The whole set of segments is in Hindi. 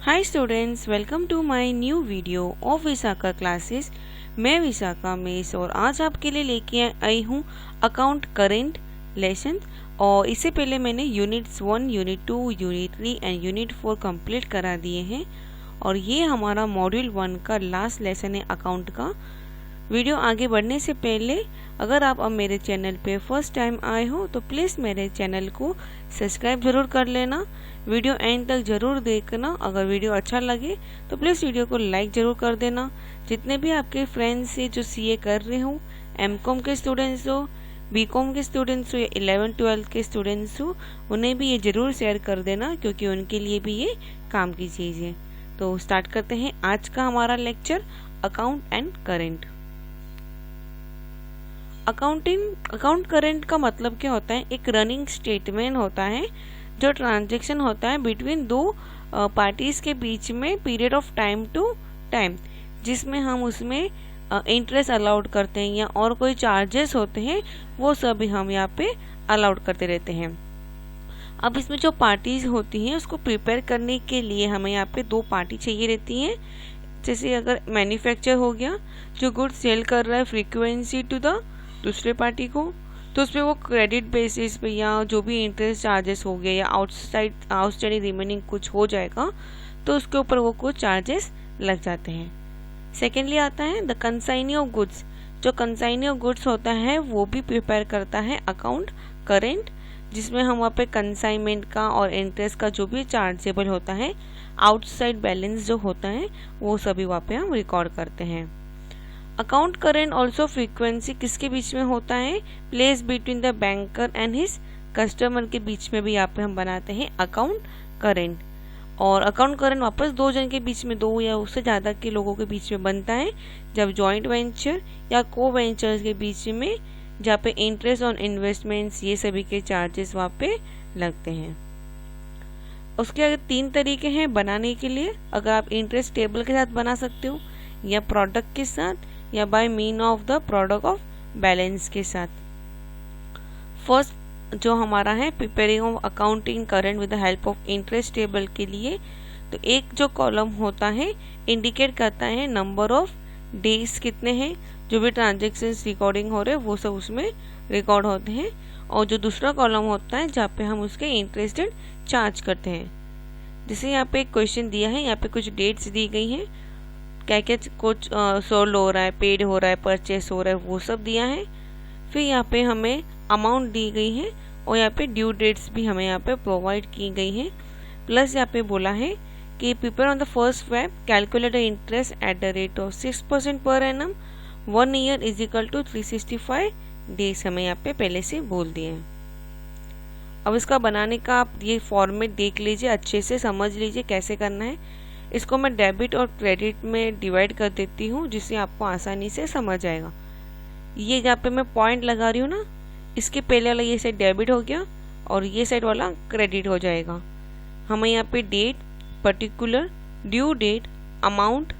Hi students, welcome to my new video of Vishakha classes. मैं विशाखा मेस और आज आपके लिए लेके आई हूँ अकाउंट करेंट लेसन। और इससे पहले मैंने units 1, unit 2, unit 3 and unit 4 complete करा दिए हैं और ये हमारा मॉड्यूल 1 का लास्ट लेसन है अकाउंट का। वीडियो आगे बढ़ने से पहले अगर आप अब मेरे चैनल पे फर्स्ट टाइम आए हो तो प्लीज़ मेरे चैनल को सब्सक्राइब ज़रूर कर लेना। वीडियो एंड तक ज़रूर देखना। अगर वीडियो अच्छा लगे तो प्लीज़ वीडियो को लाइक ज़रूर कर देना। जितने भी आपके फ्रेंड्स हैं जो सीए कर रहे हो, एमकॉम के स्टूडेंट्स हो, बीकॉम के स्टूडेंट्स हो या 11-12 के स्टूडेंट्स हो, उन्हें भी ये ज़रूर शेयर कर देना क्योंकि उनके लिए भी ये काम की चीज़ है। तो स्टार्ट करते हैं आज का हमारा lecture account and current. Account current का मतलब क्या होता है? एक रनिंग स्टेटमेंट होता है जो ट्रांजैक्शन होता है बिटवीन दो पार्टीज के बीच में period of time to time, जिसमें हम उसमें इंटरेस्ट अलाउड करते हैं या और कोई चार्जेस होते हैं वो सभी हम यहाँ पे अलाउड करते रहते हैं। अब इसमें जो पार्टीज होती हैं उसको प्रिपेयर करने के लिए हमें यहाँ पे दो पार्टी चाहिए रहती हैं। जैसे अगर मैन्युफैक्चर हो गया जो गुड सेल कर रहा है फ्रीक्वेंसी टू द दूसरे पार्टी को, तो उसमें वो क्रेडिट बेसिस पे या जो भी इंटरेस्ट चार्जेस हो गए या आउटस्टैंडिंग रिमेनिंग कुछ हो जाएगा तो उसके ऊपर वो कुछ चार्जेस लग जाते हैं। सेकेंडली आता है द कंसाइनी ऑफ गुड्स। जो कंसाइनी ऑफ गुड्स होता है वो भी प्रिपेयर करता है अकाउंट करेंट, जिसमें हम वहाँ पे कंसाइनमेंट का और इंटरेस्ट का जो भी चार्जेबल होता है, आउटसाइड बैलेंस जो होता है वो सभी वहाँ पे हम रिकॉर्ड करते हैं। अकाउंट करेंट ऑल्सो फ्रीक्वेंसी किसके बीच में होता है? Place between the banker and his customer के बीच में भी यहाँ पे हम बनाते हैं अकाउंट करेंट। और अकाउंट करेंट वापस दो जन के बीच में, दो या उससे ज़्यादा के लोगों के बीच में बनता है जब जॉइंट वेंचर या को वेंचर्स के बीच में, जहाँ पे इंटरेस्ट ऑन इन्वेस्टमेंट्स ये सभी के चार्जेस वहाँ पे लगते हैं। उसके अगर तीन तरीके हैं बनाने के लिए। अगर आप इंटरेस्ट टेबल के साथ बना सकते हो या प्रोडक्ट के साथ या by mean of the product of balance के साथ। फर्स्ट जो हमारा है preparing of accounting current with the help of interest table के लिए, तो एक जो कॉलम होता है इंडिकेट करता है नंबर ऑफ डेज कितने हैं, जो भी ट्रांजेक्शन्स रिकॉर्डिंग हो रहे हैं वो सब उसमें रिकॉर्ड होते हैं। और जो दूसरा कॉलम होता है जहाँ पे हम उसके इंटरेस्टेड चार्ज करते हैं। जैसे यहाँ पे एक क्वेश्चन दिया है, यहाँ पे कुछ डेट्स दी गई हैं, क्या क्या कुछ सोल्ड हो रहा है, पेड हो रहा है, परचेस हो रहा है, वो सब दिया है। फिर यहाँ पे हमें अमाउंट दी गई है और यहाँ पे ड्यू डेट्स भी हमें यहाँ पे प्रोवाइड की गई हैं। प्लस यहाँ पे बोला है कि prepare on the first web calculate the interest at the rate of 6% per annum 1 year is equal to 365 days, हमें यहाँ पे पहले से बोल दिए हैं। अब इसका बनाने का आप ये फॉर्मेट देख लीजिए, अच्छे से समझ लीजिए कैसे करना है। इसको मैं डेबिट और क्रेडिट में डिवाइड कर देती हूँ जिससे आपको आसानी से समझ आएगा। ये जहाँ पे मैं पॉइंट लगा रही हूँ ना, इसके पहले वाला ये साइड डेबिट हो गया और ये साइड वाला क्रेडिट हो जाएगा। हमें यहाँ पे date, particular, due date, amount,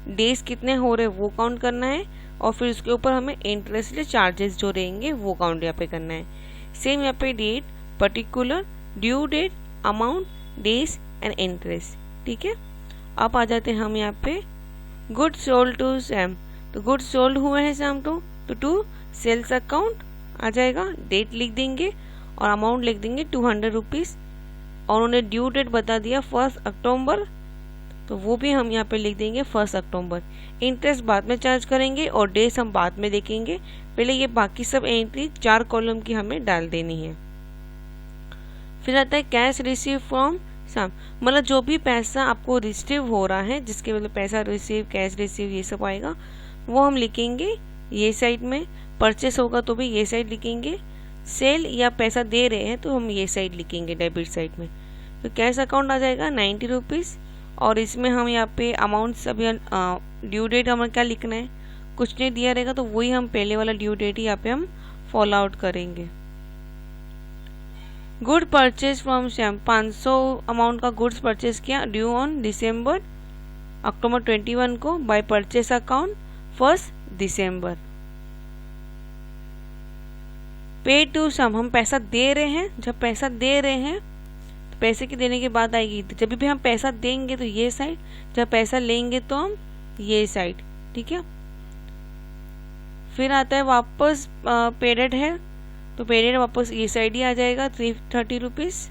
days कितने हो रहे वो काउंट करना है और फिर उसके ऊपर हमें इंटरेस्ट चार्जेस जो रहेंगे वो काउंट यहाँ पे करना है। सेम यहाँ पे date, particular, due date, amount, days and interest. ठीक है, अब आ जाते हैं हम यहाँ पे गुड सोल्ड टू सैम। तो गुड सोल्ड हुए हैं सैम तो टू सेल्स अकाउंट आ जाएगा, डेट लिख देंगे और अमाउंट लिख देंगे 200 रुपीज़ और उन्हें ड्यू डेट बता दिया 1 अक्टूबर, तो वो भी हम यहाँ पे लिख देंगे 1 अक्टूबर। इंटरेस्ट बाद में चार्ज करेंगे और डेज हम बाद में देखेंगे, पहले ये बाकी सब एंट्री 4 कॉलम की हमें डाल देनी है। फिर आता है कैश रिसीव फ्रॉम सम, मतलब जो भी पैसा आपको रिसीव हो रहा है, जिसके मतलब पैसा रिसीव, कैश रिसीव ये सब आएगा वो हम लिखेंगे ये साइड में। परचेस होगा तो भी ये साइड लिखेंगे। सेल या पैसा दे रहे हैं तो हम ये साइड लिखेंगे डेबिट साइड में। तो कैश अकाउंट आ जाएगा 90 रुपीज़ और इसमें हम यहाँ पे अमाउंट सभी ड्यू डेट हमें क्या लिखना है, कुछ नहीं दिया रहेगा तो वही हम पहले वाला ड्यू डेट ही यहाँ पे हम फॉलो आउट करेंगे। Good purchase from Sam, 500 amount का गुड्स परचेज किया ड्यू ऑन अक्टूबर 21 को बाय परचेस अकाउंट 1 दिसंबर। पे टू सम, हम पैसा दे रहे हैं, जब पैसा दे रहे हैं तो पैसे की देने के बाद आएगी, तो जब भी हम पैसा देंगे तो ये साइड, जब पैसा लेंगे तो हम ये साइड, ठीक है। फिर आता है वापस पेडेड है, तो पेडेड वापस ये साइड ही आ जाएगा 330 rupees.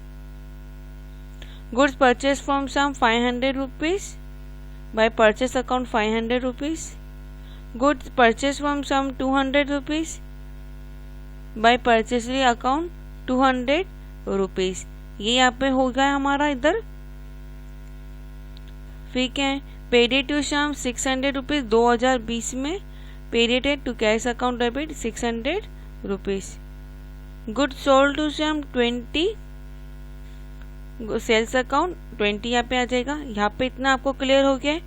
Goods purchase from Sam 500 rupees by purchase account 500 rupees. Goods purchase from Sam 200 rupees by purchase account 200 rupees. ये यहाँ पे हो गया हमारा इधर। फिर क्या है, पेडेड टू शाम 600 रुपीज 2020 में, paided to cash account debit 600 rupees. Good sold to Sam 20, sales account 20 यहाँ पे आ जाएगा। यहाँ पे इतना आपको क्लियर हो गया है।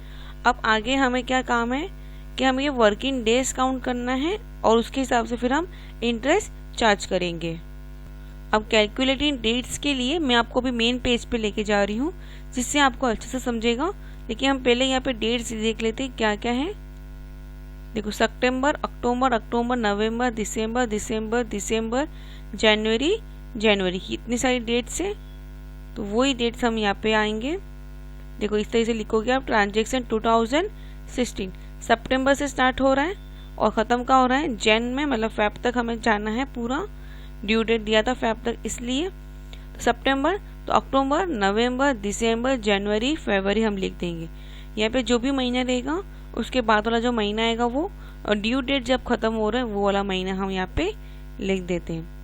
अब आगे हमें क्या काम है कि हमें ये वर्किंग डेज काउंट करना है और उसके हिसाब से फिर हम इंटरेस्ट चार्ज करेंगे। अब कैलकुलेटिंग डेट्स के लिए मैं आपको भी मेन पेज पे लेके जा रही हूँ, जिससे आपको अच्छे से समझेगा। लेकिन हम पहले यहाँ पे डेट्स देख लेते हैं क्या क्या है। देखो, सितंबर, अक्टूबर, अक्टूबर, नवंबर, दिसंबर, दिसंबर, दिसंबर, जनवरी, जनवरी, इतनी सारी डेट्स है। तो वही डेट्स हम यहाँ पे आएंगे। देखो, इस तरह से लिखोगे आप। ट्रांजेक्शन 2016 सितंबर से स्टार्ट हो रहा है और ख़त्म का हो रहा है जैन में, मतलब फेब तक हमें जाना है। पूरा ड्यू डेट दिया था फेब तक, इसलिए तो सितंबर, तो अक्टूबर, नवंबर, दिसंबर, जनवरी, फरवरी हम लिख देंगे। यहाँ पे जो भी महीना रहेगा उसके बाद वाला जो महीना आएगा वो, और ड्यू डेट जब खत्म हो रहा है वो वाला महीना हम यहाँ पे लिख देते हैं।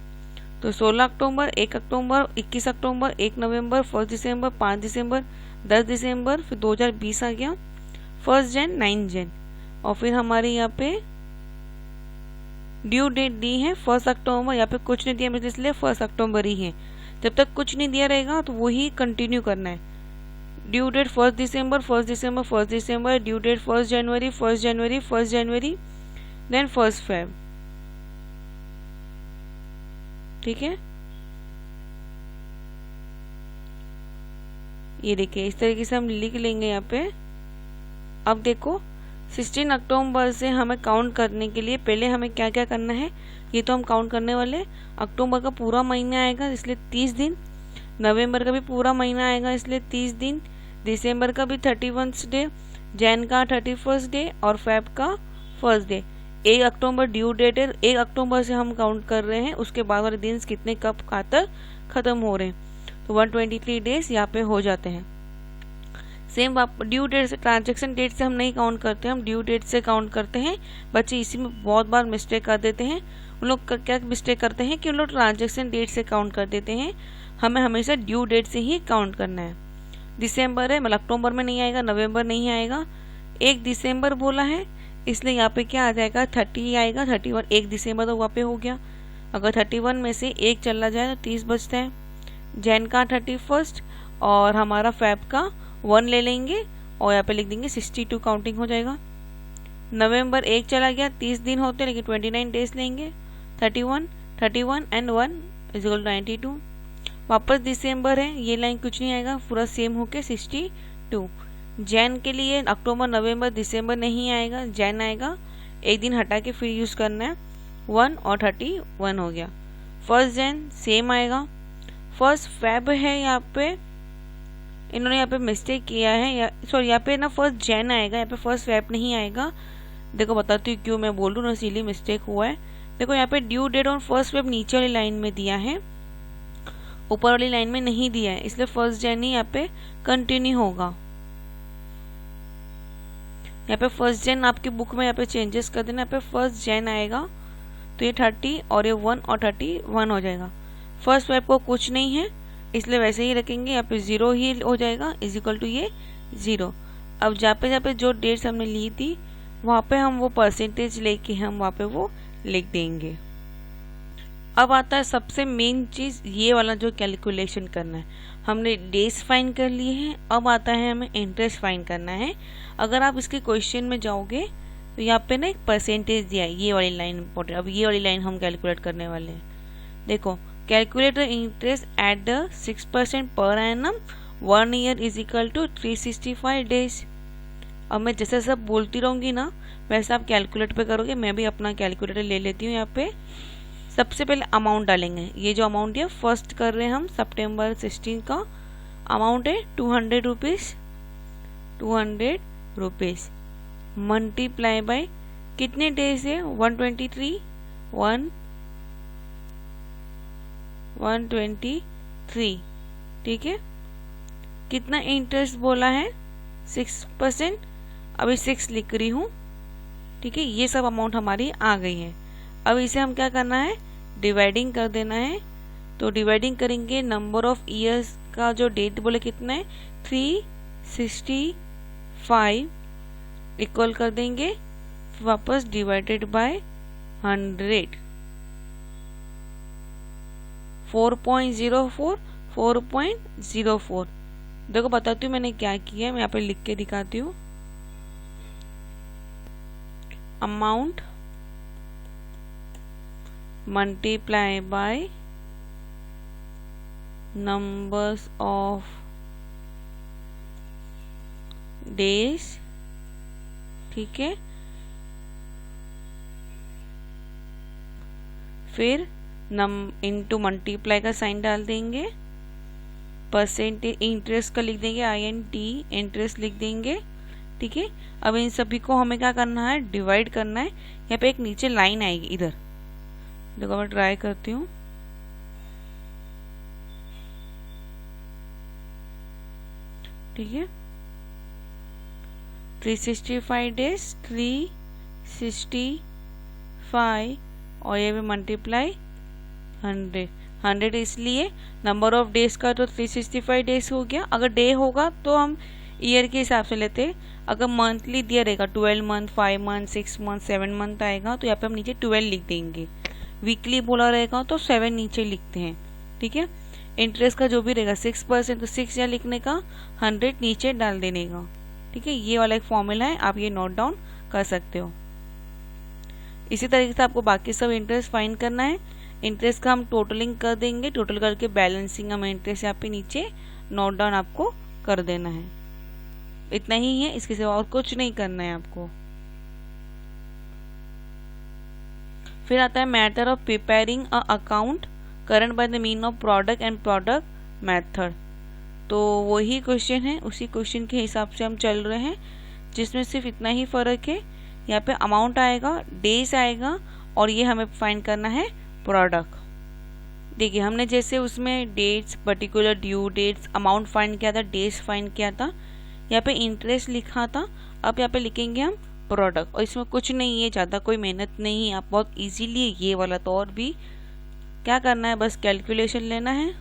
तो 16 अक्टूबर, 1 अक्टूबर, 21 अक्टूबर, 1 नवंबर, 1 दिसंबर, 5 दिसंबर, 10 दिसंबर, फिर 2020 आ गया, 1 जन, 9 जन, और फिर हमारे यहाँ पे ड्यू डेट दी है 1 अक्टूबर। यहाँ पे कुछ नहीं दिया मतलब इसलिए 1 अक्टूबर ही है। जब तक कुछ नहीं दिया रहेगा तो वही कंटिन्यू करना है। ड्यू डेट 1 दिसंबर, 1 दिसंबर, 1 दिसंबर, ड्यू डेट 1 जनवरी, 1 जनवरी, 1 जनवरी, देन 1 फेब, ठीक है। ये देखिए, इस तरीके से हम लिख लेंगे यहाँ पे। अब देखो, 16 अक्टूबर से हमें काउंट करने के लिए पहले हमें क्या क्या करना है, ये तो हम काउंट करने वाले। अक्टूबर का पूरा महीना आएगा इसलिए 30 दिन, नवंबर का भी पूरा महीना आएगा इसलिए 30 दिन, दिसंबर का भी 31 डे, जैन का 31 डे और फेब का 1 डे। 1 अक्टूबर ड्यू डेट है, 1 अक्टूबर से हम काउंट कर रहे हैं। उसके बाद वाले दिन कितने कब खातर खत्म हो रहे हैं, तो 123 डेज यहाँ पे हो जाते हैं। सेम ड्यू डेट से, ट्रांजेक्शन डेट से हम नहीं काउंट करते, हम ड्यू डेट से काउंट करते हैं। बच्चे इसी में बहुत बार मिस्टेक कर देते हैं। उन लोग क्या मिस्टेक करते हैं कि उन लोग ट्रांजेक्शन डेट से काउंट कर देते हैं। हमें हमेशा ड्यू डेट से ही काउंट करना है। दिसंबर है, मतलब अक्टूबर में नहीं आएगा, नवंबर नहीं आएगा। 1 दिसंबर बोला है इसलिए यहाँ पे क्या आ जाएगा, 30 आएगा, 31। 1 दिसंबर तो वहाँ पे हो गया। अगर 31 में से 1 चला जाए तो 30 बचता है। जैन का 31 और हमारा फेब का 1 ले लेंगे और यहाँ पे लिख देंगे 62 काउंटिंग हो जाएगा। नवंबर 1 चला गया, 30 दिन होते लेकिन 29 डेज लेंगे। 31 एंड 1 = 92। वापस दिसंबर है, ये लाइन कुछ नहीं आएगा, पूरा सेम होके 62। जैन के लिए अक्टूबर, नवंबर, दिसंबर नहीं आएगा, जैन आएगा। 1 दिन हटा के फिर यूज़ करना है, 1 और 31 हो गया। 1 जैन सेम आएगा। 1 फेब है, यहाँ पे इन्होंने यहाँ पे मिस्टेक किया है, सॉरी यहाँ पे ना 1 जैन आएगा, यहाँ पे 1 फेब नहीं आएगा। देखो बताती हूँ क्यों मैं बोल रही हूँ ना, इसीलिए मिस्टेक हुआ है। देखो यहाँ पे ड्यू डेट और 1 फेब नीचे वाली लाइन में दिया है, ऊपर वाली लाइन में नहीं दिया है, इसलिए 1 जैन ही यहाँ पे कंटिन्यू होगा। यहाँ पे 1 जैन आपकी बुक में यहाँ पे चेंजेस कर देना, यहाँ पे 1 जैन आएगा तो ये 30 और ये 1 और 31 हो जाएगा। 1 फेब को कुछ नहीं है इसलिए वैसे ही रखेंगे, यहाँ पे 0 ही हो जाएगा, = ये 0। अब जहाँ पे जो डेट्स हमने ली थी वहाँ पे हम वो परसेंटेज लेके हम वहाँ पे वो लिख देंगे। अब आता है सबसे मेन चीज़, ये वाला जो कैलकुलेशन करना है। हमने डेज फाइंड कर लिए हैं, अब आता है हमें इंटरेस्ट फाइंड करना है। अगर आप इसके क्वेश्चन में जाओगे तो यहाँ पे ना एक परसेंटेज दिया है, ये वाली लाइन इंपॉर्टेंट। अब ये वाली लाइन हम कैलकुलेट करने वाले हैं। देखो, calculate the interest at the 6% per annum 1 year = 365 days. अब मैं जैसे सब बोलती रहूँगी ना वैसे आप कैलकुलेट पे करोगे। मैं भी अपना कैलकुलेटर ले लेती हूँ। यहाँ पे सबसे पहले अमाउंट डालेंगे, ये जो अमाउंट है फर्स्ट कर रहे हैं हम सितंबर 16 का अमाउंट है 200 रुपीज़, 200 रुपीज़ मल्टीप्लाई बाय कितने डेज है 123, 123, ठीक है। कितना इंटरेस्ट बोला है 6%, अभी 6 लिख रही हूँ, ठीक है। ये सब अमाउंट हमारी आ गई है। अब इसे हम क्या करना है, डिवाइडिंग कर देना है। तो डिवाइडिंग करेंगे, नंबर ऑफ ईयर्स का जो डेट बोले कितना है 365 इक्वल कर देंगे वापस डिवाइडेड बाय 100, 4.04, 4.04। देखो बताती हूँ मैंने क्या किया है, मैं यहाँ पे लिख के दिखाती हूँ। Amount multiply by numbers of days, ठीक है। फिर इनटू मल्टीप्लाई का साइन डाल देंगे, परसेंटेज इंटरेस्ट का लिख देंगे INT, इंटरेस्ट लिख देंगे, ठीक है। अब इन सभी को हमें क्या करना है, डिवाइड करना है। यहाँ पे एक नीचे लाइन आएगी इधर, देखो मैं ट्राई करती हूँ, ठीक है। 365 डेज, 365 और ये भी मल्टीप्लाई 100 इसलिए नंबर ऑफ डेज का तो 365 डेज हो गया। अगर डे होगा तो हम ईयर के हिसाब से लेते। अगर मंथली दिया रहेगा 12 मंथ, 5 मंथ, 6 मंथ, 7 मंथ आएगा तो यहाँ पे हम नीचे 12 लिख देंगे। वीकली बोला रहेगा तो 7 नीचे लिखते हैं, ठीक है। इंटरेस्ट का जो भी रहेगा 6% तो 6 यहाँ लिखने का, 100 नीचे डाल देने का, ठीक है। ये वाला एक फॉर्मूला है, आप ये नोट डाउन कर सकते हो। इसी तरीके से आपको बाकी सब इंटरेस्ट फाइंड करना है। इंटरेस्ट का हम टोटलिंग कर देंगे, टोटल करके बैलेंसिंग हम इंटरेस्ट यहाँ पे नीचे नोट डाउन आपको कर देना है। इतना ही है, इसके सिवा और कुछ नहीं करना है आपको। फिर आता है method of preparing a account current by the mean of product and product method. तो वही क्वेश्चन है, उसी क्वेश्चन के हिसाब से हम चल रहे हैं, जिसमें सिर्फ इतना ही फर्क है। यहाँ पे अमाउंट आएगा, डेज आएगा और ये हमें फाइंड करना है प्रोडक्ट। देखिए हमने जैसे उसमें dates, particular due dates, amount find किया था, डेज फाइंड किया था, यहाँ पे इंटरेस्ट लिखा था। अब यहाँ पे लिखेंगे हम प्रोडक्ट, और इसमें कुछ नहीं है, ज़्यादा कोई मेहनत नहीं है, आप बहुत इजीली ये वाला। तो और भी क्या करना है, बस कैलकुलेशन लेना है,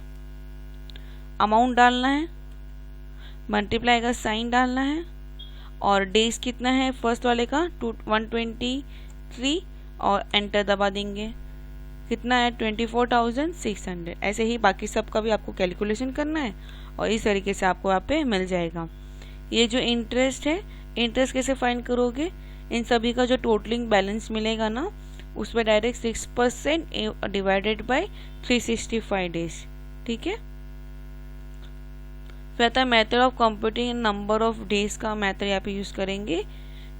अमाउंट डालना है, मल्टीप्लाई का साइन डालना है, और डेज कितना है फर्स्ट वाले का 123 और एंटर दबा देंगे। कितना है 24,600। ऐसे ही बाकी सब का भी आपको कैलकुलेशन करना है और इस तरीके से आपको यहाँ पे मिल जाएगा। ये जो इंटरेस्ट है, इंटरेस्ट कैसे फाइंड करोगे, इन सभी का जो टोटलिंग बैलेंस मिलेगा ना, उस पर डायरेक्ट 6% डिवाइडेड बाय 365 डेज, ठीक है। फिर आता है method of computing number of days का मेथड यहाँ पे यूज करेंगे,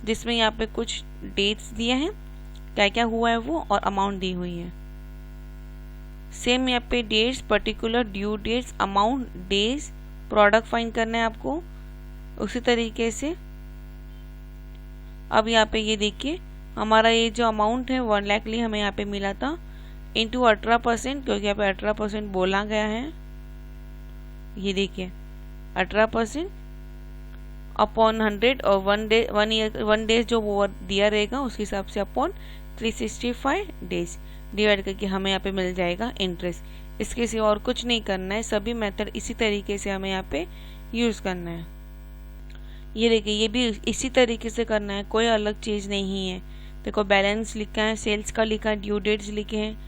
जिसमें यहाँ पे कुछ डेट्स दिए हैं, क्या क्या हुआ है वो, और अमाउंट दी हुई है। सेम यहाँ पे dates, particular, due dates, amount, days, product find करना है आपको उसी तरीके से। अब यहाँ पे ये देखिए हमारा ये जो अमाउंट है 1 लाख लिए हमें यहाँ पे मिला था, इंटू 18%, क्योंकि यहाँ पे 18% बोला गया है। ये देखिए 18% अपॉन 100 और 1 डेज जो वो दिया रहेगा उसके हिसाब से अपॉन 365 डेज डिवाइड करके हमें यहाँ पे मिल जाएगा इंटरेस्ट। इसके सिवा और कुछ नहीं करना है, सभी मेथड इसी तरीके से हमें यहाँ पे यूज करना है। ये देखिए ये भी इसी तरीके से करना है, कोई अलग चीज़ नहीं है। देखो बैलेंस लिखा है, सेल्स का लिखा है, ड्यू डेट्स लिखे हैं,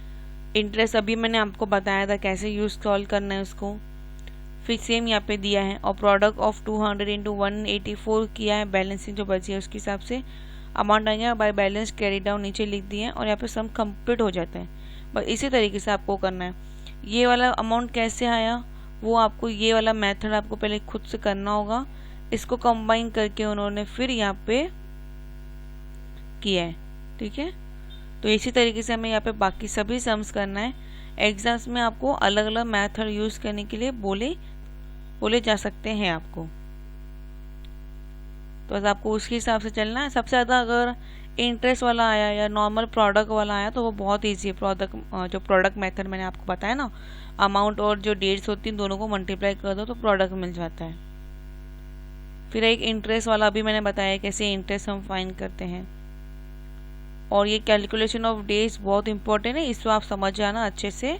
इंटरेस्ट अभी मैंने आपको बताया था कैसे यूज सॉल्व करना है उसको। फिर सेम यहाँ पे दिया है, और प्रोडक्ट ऑफ 200 इंटू 184 किया है, बैलेंसिंग जो बची है उसके हिसाब से अमाउंट आएगा, बाय बैलेंस कैरी डाउन नीचे लिख दिए हैं, और यहाँ पे सम कंप्लीट हो जाता है। बस इसी तरीके से आपको करना है। ये वाला अमाउंट कैसे आया वो आपको, ये वाला मेथड आपको पहले खुद से करना होगा। इसको कंबाइन करके उन्होंने फिर यहाँ पे किया है, ठीक है। तो इसी तरीके से हमें यहाँ पे बाकी सभी सम्स करना है। एग्जाम्स में आपको अलग अलग मेथड यूज करने के लिए बोले बोले जा सकते हैं आपको। तो बस आपको उसके हिसाब से चलना है। सबसे ज़्यादा अगर इंटरेस्ट वाला आया या नॉर्मल प्रोडक्ट वाला आया तो वो बहुत ईजी है। जो प्रोडक्ट मेथड मैंने आपको बताया ना, अमाउंट और जो डेट्स होती हैं दोनों को मल्टीप्लाई कर दो तो प्रोडक्ट मिल जाता है। फिर एक इंटरेस्ट वाला भी मैंने बताया कैसे इंटरेस्ट हम फाइंड करते हैं। और ये कैलकुलेशन ऑफ डेज बहुत इंपॉर्टेंट है, इसको आप समझ जाना अच्छे से।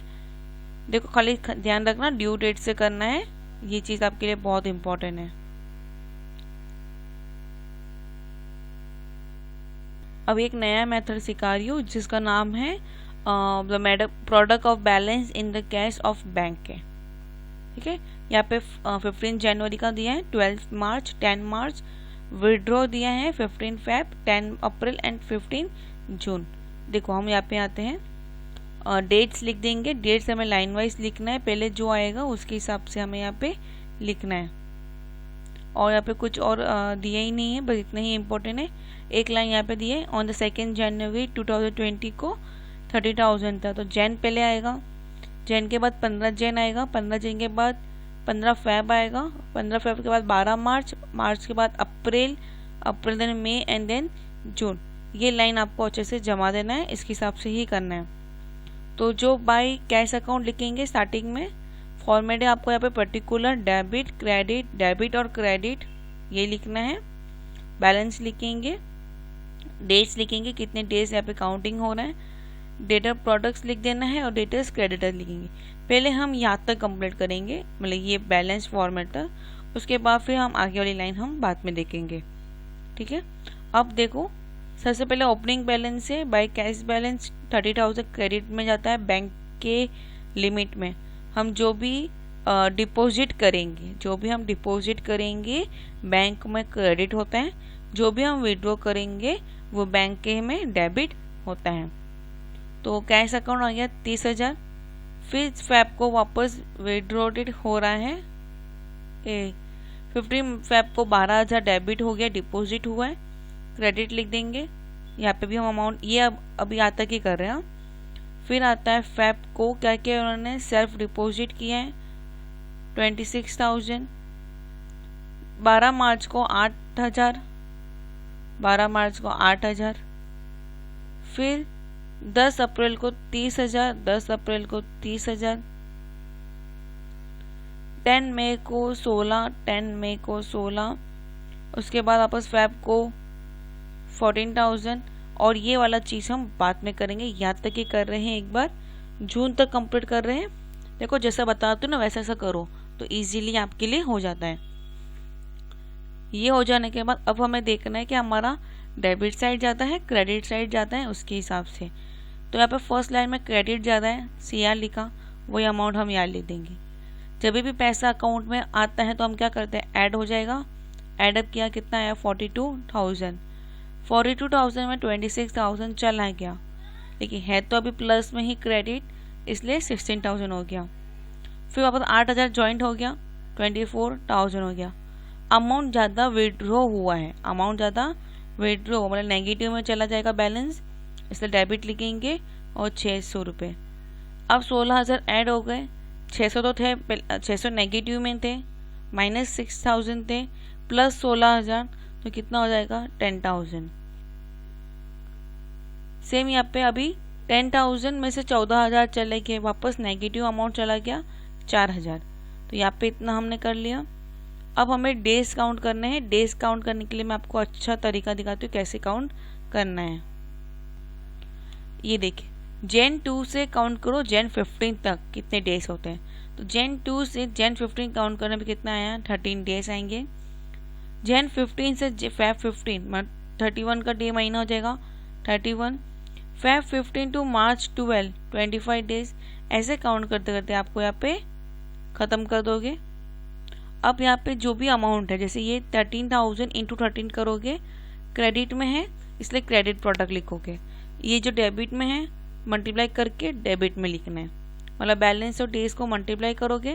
देखो खाली ध्यान रखना ड्यू डेट से करना है, ये चीज़ आपके लिए बहुत इंपॉर्टेंट है। अब एक नया मेथड सिखा रही हूँ जिसका नाम है the product of balance in the cash of bank है। ठीक है, यहाँ पे 15 जनवरी का दिया है, 12 मार्च, 10 मार्च, विड्रॉ दिया है 15 फेब, 10 अप्रैल एंड 15 जून। देखो हम यहाँ पे आते हैं, डेट्स लिख देंगे। डेट्स हमें लाइन वाइज लिखना है, पहले जो आएगा उसके हिसाब से हमें यहाँ पे लिखना है। और यहाँ पे कुछ और दिया ही नहीं है, बस इतना ही इम्पोर्टेंट है। एक लाइन यहाँ पे दी है, ऑन द 2 जनवरी 2020 को 30,000 था, तो जैन पहले आएगा, जैन के बाद 15 जैन आएगा, 15 जैन के बाद 15 फेब आएगा, 15 फेब के बाद 12 मार्च, मार्च के बाद अप्रैल, अप्रैल देन मई एंड देन जून। ये लाइन आपको अच्छे से जमा देना है, इसके हिसाब से ही करना है। तो जो बाय कैश अकाउंट लिखेंगे स्टार्टिंग में फॉर्मेट है आपको यहाँ पे पर्टिकुलर डेबिट क्रेडिट, डेबिट और क्रेडिट ये लिखना है। बैलेंस लिखेंगे, डेट्स लिखेंगे कितने डेज यहाँ पे काउंटिंग हो रहा है, डेटर प्रोडक्ट्स लिख देना है और डेटर्स क्रेडिटर लिखेंगे। पहले हम यहाँ तक कंप्लीट करेंगे, मतलब ये बैलेंस फॉर्मेट तक, उसके बाद फिर हम आगे वाली लाइन हम बाद में देखेंगे। ठीक है, अब देखो सबसे पहले ओपनिंग बैलेंस है, बाय कैश बैलेंस 30,000 क्रेडिट में जाता है बैंक के लिमिट में। हम जो भी डिपॉजिट करेंगे, जो भी हम डिपॉजिट करेंगे बैंक में क्रेडिट होता है, जो भी हम विड्रॉ करेंगे वो बैंक के में डेबिट होता है। तो कैश अकाउंट आ गया 30,000, फिर फेब को वापस विड्रॉडेड हो रहा है 15 फेब को 12,000 डेबिट हो गया, डिपॉजिट हुआ है, क्रेडिट लिख देंगे। यहाँ पे भी हम अमाउंट ये अभी यहाँ तक ही कर रहे हैं। फिर आता है फेब को क्या किया उन्होंने, सेल्फ डिपॉजिट किया है 26,000, 12 मार्च को 8,000, 12 मार्च को 8,000, फिर 10 अप्रैल को 30,000, 10 अप्रैल को 30,000, 10 मई को 16, 10 मई को 16, उसके बाद वापस फेब को 14,000। और ये वाला चीज़ हम बाद में करेंगे, यहाँ तक ही कर रहे हैं, एक बार जून तक कंप्लीट कर रहे हैं। देखो जैसा बताती हूँ ना वैसा ऐसा करो तो इजीली आपके लिए हो जाता है। ये हो जाने के बाद अब हमें देखना है कि हमारा डेबिट साइड जाता है क्रेडिट साइड जाता है, उसके हिसाब से। तो यहाँ पे फर्स्ट लाइन में क्रेडिट ज़्यादा है, CR लिखा, वही अमाउंट हम यहाँ लिख देंगे। जब भी पैसा अकाउंट में आता है तो हम क्या करते हैं, ऐड हो जाएगा। एडअप किया कितना आया 42,000, 42,000 में 26,000 चला गया, लेकिन है तो अभी प्लस में ही क्रेडिट, इसलिए 16,000 हो गया। फिर वापस 8,000 जॉइंट हो गया, 24,000 हो गया। अमाउंट ज़्यादा विड्रॉ हुआ है, अमाउंट ज़्यादा विड्रॉ मतलब नेगेटिव में चला जाएगा बैलेंस, इसलिए डेबिट लिखेंगे और 600 रुपये। अब 16,000 ऐड हो गए, 600 तो थे, 600 नेगेटिव में थे, माइनस 6,000 थे, प्लस 16,000 तो कितना हो जाएगा 10,000। सेम यहाँ पे अभी 10,000 में से 14,000 चले गए, वापस नेगेटिव अमाउंट चला गया 4,000। तो यहाँ पे इतना हमने कर लिया। अब हमें डेज काउंट करने हैं। डेज काउंट करने के लिए मैं आपको अच्छा तरीका दिखाती हूँ कैसे काउंट करना है। ये देखिए, Jan 2 से काउंट करो Jan 15 तक कितने डेज होते हैं। तो Jan 2 से Jan 15 काउंट करने में कितना आया, 13 डेज आएंगे। Jan 15 से Feb 15 31 का डे महीना हो जाएगा 31। Feb 15 to March 12 25 days. ऐसे काउंट करते करते आपको यहाँ पे ख़त्म कर दोगे। अब यहाँ पे जो भी अमाउंट है, जैसे ये 13,000 इंटू 13 करोगे, क्रेडिट में है इसलिए क्रेडिट प्रोडक्ट लिखोगे। ये जो डेबिट में है मल्टीप्लाई करके डेबिट में लिखना है, मतलब बैलेंस और डेज को मल्टीप्लाई करोगे,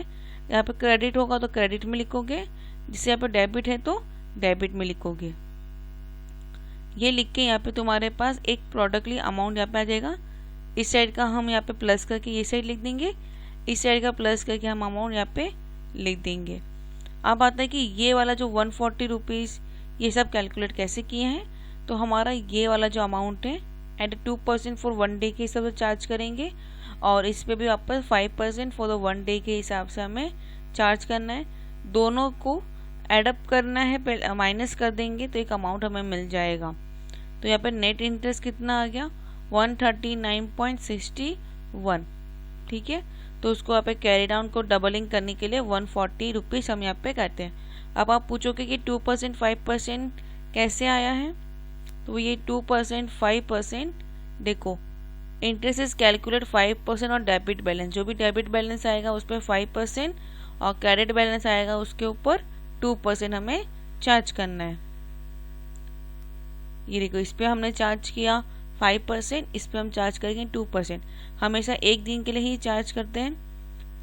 यहाँ पे क्रेडिट होगा तो क्रेडिट में लिखोगे, जिससे यहाँ पे डेबिट है तो डेबिट में लिखोगे। ये लिख के यहाँ पे तुम्हारे पास एक प्रोडक्ट लिए अमाउंट यहाँ पे आ जाएगा। इस साइड का हम यहाँ पे प्लस करके ये साइड लिख देंगे, इस साइड का प्लस करके हम अमाउंट यहाँ पे लिख देंगे। अब आता है कि ये वाला जो 140 रुपीज़ ये सब कैलकुलेट कैसे किए हैं। तो हमारा ये वाला जो अमाउंट है एट 2% फॉर 1 डे के हिसाब से चार्ज करेंगे, और इस पे भी वापस 5% फॉर द 1 डे के हिसाब से हमें चार्ज करना है। दोनों को एडअप करना है, माइनस कर देंगे तो एक अमाउंट हमें मिल जाएगा। तो यहाँ पे नेट इंटरेस्ट कितना आ गया 139.61। ठीक है, तो उसको यहाँ पे कैरी डाउन को डबलिंग करने के लिए 140 रुपीज़ हम यहाँ पे करते हैं। अब आप पूछोगे कि 2% 5% कैसे आया है। तो ये 2% 5% देखो, इंटरेस्ट इज कैलकुलेट 5% और डेबिट बैलेंस, जो भी डेबिट बैलेंस आएगा उस पर 5% और क्रेडिट बैलेंस आएगा उसके ऊपर 2% हमें चार्ज करना है। ये देखो, इस पे हमने चार्ज किया 5%, इस पे हम चार्ज करेंगे 2%। हमेशा एक दिन के लिए ही चार्ज करते हैं।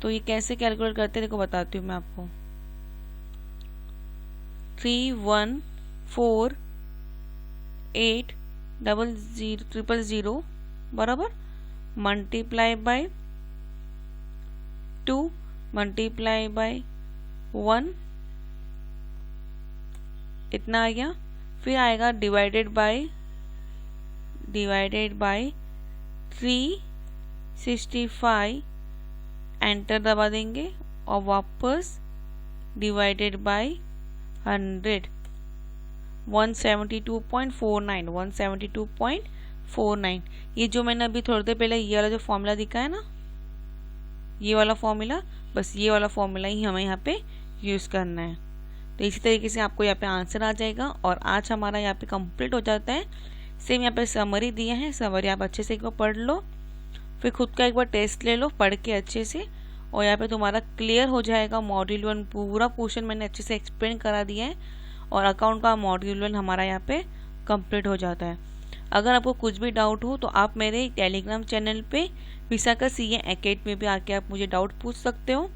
तो ये कैसे कैलकुलेट करते हैं देखो बताती हूँ मैं आपको। 314800000 बराबर मल्टीप्लाई बाय 2 मल्टीप्लाई बाय 1 इतना आ गया। फिर आएगा डिवाइडेड बाय 365, एंटर दबा देंगे और वापस डिवाइडेड बाय 100 172.49। ये जो मैंने अभी थोड़ी देर पहले ये वाला जो फॉर्मूला दिखा है ना, ये वाला फॉर्मूला, बस ये वाला फॉर्मूला ही हमें यहाँ पे यूज़ करना है। तो इसी तरीके से आपको यहाँ पे आंसर आ जाएगा। और आज हमारा यहाँ पे कंप्लीट हो जाता है। सेम यहाँ पे समरी दिया है, समरी आप अच्छे से एक बार पढ़ लो, फिर खुद का एक बार टेस्ट ले लो पढ़ के अच्छे से, और यहाँ पे तुम्हारा क्लियर हो जाएगा। मॉड्यूल 1 पूरा पोर्शन मैंने अच्छे से एक्सप्लेन करा दिया है, और अकाउंट का मॉड्यूल 1 हमारा यहाँ पे कंप्लीट हो जाता है। अगर आपको कुछ भी डाउट हो तो आप मेरे टेलीग्राम चैनल पे विशाखा CA एकेडमी में भी आके आप मुझे डाउट पूछ सकते हो।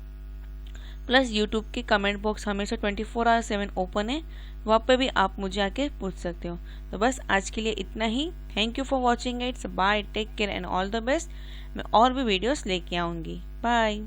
प्लस यूट्यूब के कमेंट बॉक्स हमेशा 24/7 ओपन है, वहाँ पे भी आप मुझे आके पूछ सकते हो। तो बस आज के लिए इतना ही। Thank you for watching it's, bye, take care and all the best. मैं और भी वीडियोस लेके आऊँगी। बाय।